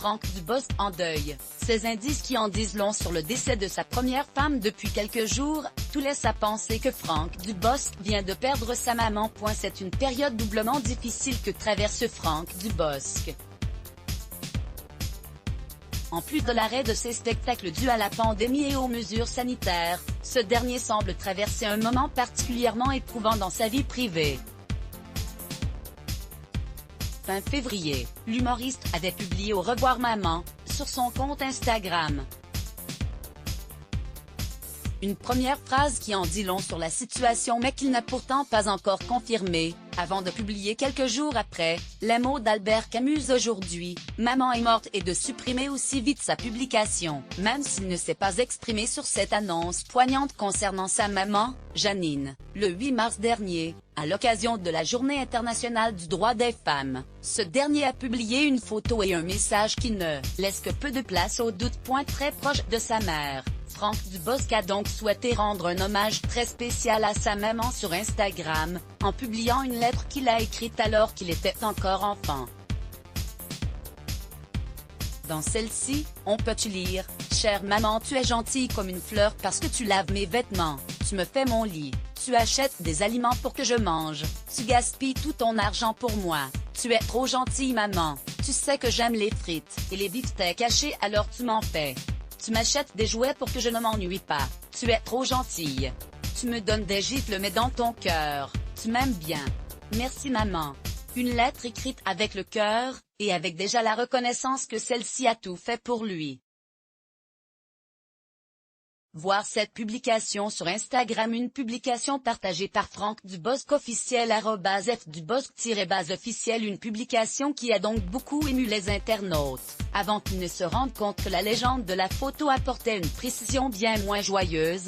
Franck Dubosc en deuil. Ces indices qui en disent long sur le décès de sa première femme depuis quelques jours, tout laisse à penser que Franck Dubosc vient de perdre sa maman. C'est une période doublement difficile que traverse Franck Dubosc. En plus de l'arrêt de ses spectacles dû à la pandémie et aux mesures sanitaires, ce dernier semble traverser un moment particulièrement éprouvant dans sa vie privée. Fin février, l'humoriste avait publié Au revoir maman sur son compte Instagram. Une première phrase qui en dit long sur la situation mais qu'il n'a pourtant pas encore confirmée, avant de publier quelques jours après, les mots d'Albert Camus aujourd'hui, « Maman est morte » et de supprimer aussi vite sa publication, même s'il ne s'est pas exprimé sur cette annonce poignante concernant sa maman, Janine, le 8 mars dernier, à l'occasion de la Journée internationale du droit des femmes. Ce dernier a publié une photo et un message qui ne laisse que peu de place au doute. Très proche de sa mère, Franck Dubosc a donc souhaité rendre un hommage très spécial à sa maman sur Instagram, en publiant une lettre qu'il a écrite alors qu'il était encore enfant. Dans celle-ci, on peut lire « Chère maman, tu es gentille comme une fleur parce que tu laves mes vêtements, tu me fais mon lit, tu achètes des aliments pour que je mange, tu gaspilles tout ton argent pour moi, tu es trop gentille maman, tu sais que j'aime les frites et les beefsteaks hachés alors tu m'en fais. Tu m'achètes des jouets pour que je ne m'ennuie pas, tu es trop gentille. Tu me donnes des gifles mais dans ton cœur, tu m'aimes bien. Merci maman. » Une lettre écrite avec le cœur, et avec déjà la reconnaissance que celle-ci a tout fait pour lui. Voir cette publication sur Instagram. Une publication partagée par Franck Dubosc officiel @fdubosc_officiel. Une publication qui a donc beaucoup ému les internautes, avant qu'ils ne se rendent compte que la légende de la photo apportait une précision bien moins joyeuse.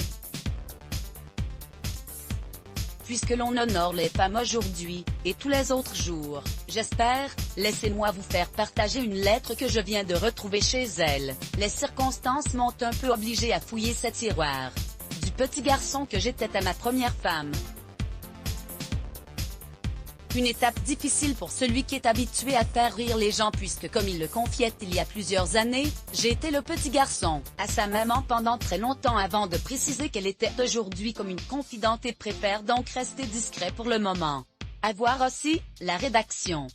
Puisque l'on honore les femmes aujourd'hui, et tous les autres jours, j'espère, laissez-moi vous faire partager une lettre que je viens de retrouver chez elle. Les circonstances m'ont un peu obligé à fouiller ces tiroirs. Du petit garçon que j'étais à ma première femme. Une étape difficile pour celui qui est habitué à faire rire les gens puisque comme il le confiait il y a plusieurs années, j'ai été le petit garçon à sa maman pendant très longtemps avant de préciser qu'elle était aujourd'hui comme une confidente et préfère donc rester discret pour le moment. À voir aussi, la rédaction.